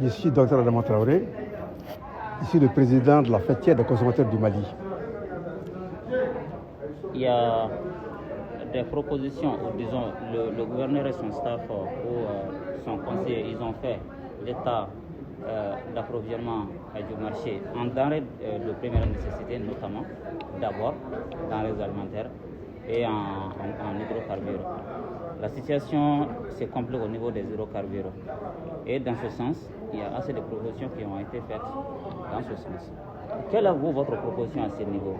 Je suis Dr Adama Traoré, je suis le président de la fêtière des consommateurs du Mali. Il y a des propositions, ou disons, le gouverneur et son staff ou son conseiller, ils ont fait l'état d'approvisionnement du marché en denrées de première nécessité, notamment, d'abord, denrées alimentaires et en hydrocarbures. La situation se complique au niveau des hydrocarbures. Et dans ce sens, il y a assez de propositions qui ont été faites dans ce sens. Quelle est votre proposition à ce niveau?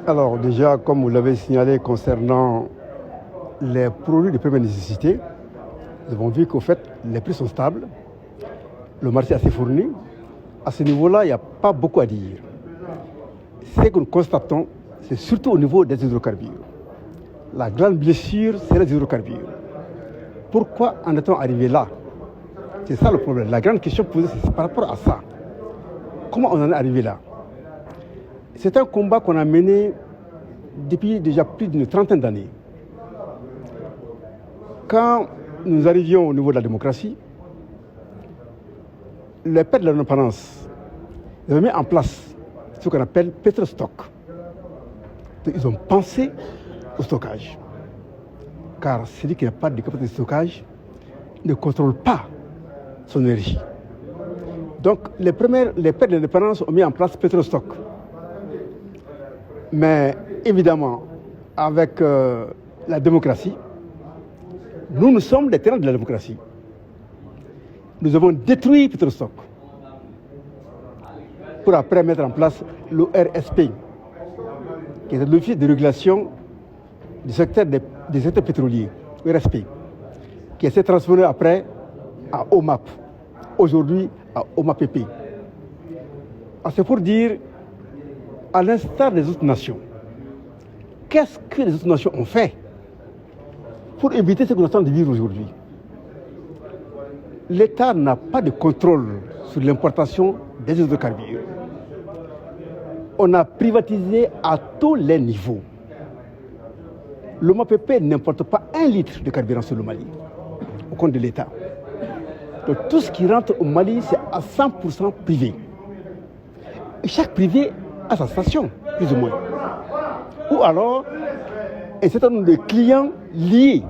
Alors déjà, comme vous l'avez signalé concernant les produits de première nécessité, nous avons vu qu'au fait, les prix sont stables, le marché est assez fourni. À ce niveau-là, il n'y a pas beaucoup à dire. Ce que nous constatons, c'est surtout au niveau des hydrocarbures. La grande blessure, c'est les hydrocarbures. Pourquoi en est-on arrivé là? C'est ça le problème. La grande question posée, c'est par rapport à ça. Comment on en est arrivé là? C'est un combat qu'on a mené depuis déjà plus d'une trentaine d'années. Quand nous arrivions au niveau de la démocratie, les pères de l'indépendance avaient mis en place ce qu'on appelle pétrostock. Ils ont pensé au stockage. Car celui qui n'a pas de capacité de stockage ne contrôle pas son énergie. Donc les pères de l'indépendance ont mis en place pétrostock. Mais évidemment, avec la démocratie, nous sommes les terrains de la démocratie. Nous avons détruit Petrostock pour après mettre en place l'ORSP, qui est l'Office de régulation du secteur des secteurs pétroliers, l'ORSP, qui s'est transformé après à OMAP, aujourd'hui à OMAPP. C'est pour dire, à l'instar des autres nations, qu'est-ce que les autres nations ont fait pour éviter ce qu'on est en train de vivre aujourd'hui? L'État n'a pas de contrôle sur l'importation des hydrocarbures. On a privatisé à tous les niveaux. L'OMAPP n'importe pas 1 litre de carburant sur le Mali, au compte de l'État. Donc tout ce qui rentre au Mali, c'est à 100% privé. Et chaque privé a sa station, plus ou moins. Ou alors, un certain nombre de clients liés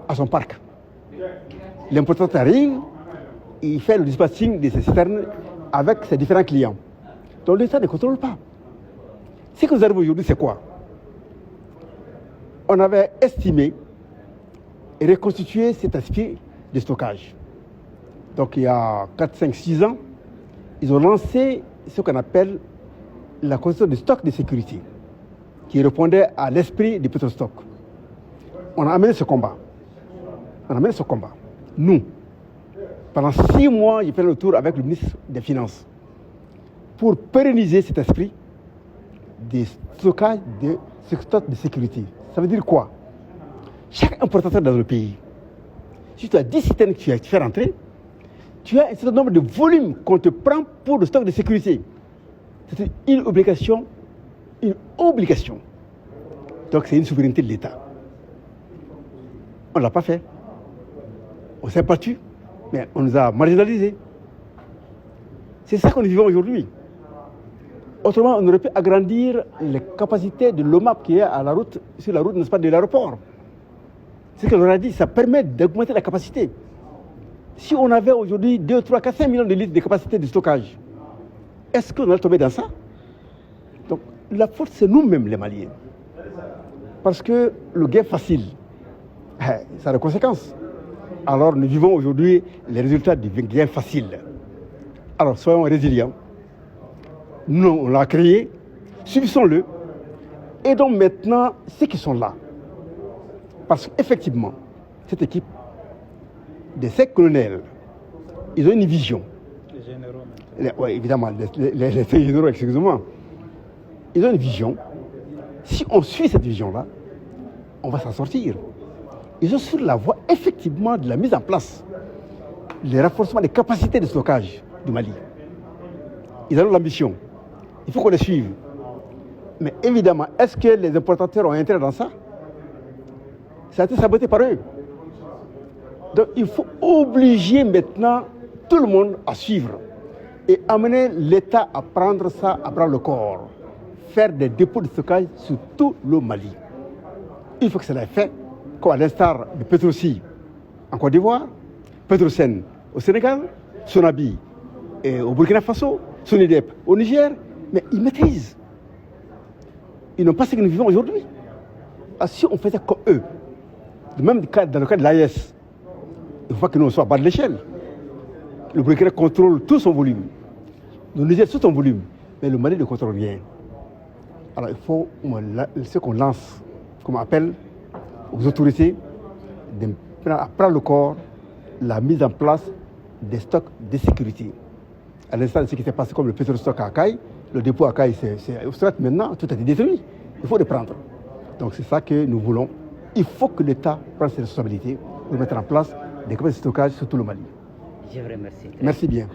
à son parc. L'importateur arrive, il fait le dispatching de ses citernes avec ses différents clients. Donc l'État ne contrôle pas. Ce que nous arrivons aujourd'hui, c'est quoi? On avait estimé et reconstitué cet aspect de stockage. Donc il y a 4, 5, 6 ans, ils ont lancé ce qu'on appelle la conception de stock de sécurité, qui répondait à l'esprit du pétrostock. On a amené ce combat. Nous, pendant 6 mois, j'ai fait le tour avec le ministre des Finances pour pérenniser cet esprit de stockage de stock de sécurité. Ça veut dire quoi? Chaque importateur dans le pays, si tu as 10 citernes que tu fais rentrer, tu as un certain nombre de volumes qu'on te prend pour le stock de sécurité. C'est une obligation. Donc c'est une souveraineté de l'État. On ne l'a pas fait. On s'est battu, mais on nous a marginalisés. C'est ça que nous vivons aujourd'hui. Autrement, on aurait pu agrandir les capacités de l'OMAP qui est sur la route, n'est-ce pas, de l'aéroport. C'est ce qu'on a dit, ça permet d'augmenter la capacité. Si on avait aujourd'hui 2, 3, 4, 5 millions de litres de capacité de stockage, est-ce qu'on allait tomber dans ça? Donc la faute, c'est nous-mêmes les Maliens. Parce que le gain facile, ça a des conséquences. Alors nous vivons aujourd'hui les résultats du gain facile. Alors soyons résilients. Nous, on l'a créé, subissons-le, aidons maintenant ceux qui sont là. Parce qu'effectivement, cette équipe des 5 colonels, ils ont une vision. Les généraux. Oui, évidemment, les 5 généraux, excusez-moi. Ils ont une vision. Si on suit cette vision-là, on va s'en sortir. Ils sont sur la voie, effectivement, de la mise en place, le renforcement des capacités de stockage du Mali. Ils ont l'ambition. Il faut qu'on les suive. Mais évidemment, est-ce que les importateurs ont intérêt dans ça? Ça a été saboté par eux. Donc il faut obliger maintenant tout le monde à suivre et amener l'État à prendre ça à bras le corps, faire des dépôts de stockage sur tout le Mali. Il faut que cela soit fait, comme à l'instar de Petrosi en Côte d'Ivoire, Petrosen au Sénégal, Sonabi au Burkina Faso, Sonidep au Niger, mais ils maîtrisent. Ils n'ont pas ce que nous vivons aujourd'hui. Si on faisait comme eux, même dans le cas de l'AES, il faut que nous soyons à bas de l'échelle. Le Burkina contrôle tout son volume. Le Niger tout son volume. Mais le Mali ne contrôle rien. Alors il faut ce qu'on lance comme appel aux autorités de prendre le corps la mise en place des stocks de sécurité. À l'instant de ce qui s'est passé comme le pétrostock à Akaï, le dépôt à Akaï, c'est au strat maintenant, tout a été détruit. Il faut le prendre. Donc c'est ça que nous voulons. Il faut que l'État prenne ses responsabilités pour mettre en place des capacités de stockage sur tout le Mali. Je vous remercie. Merci bien.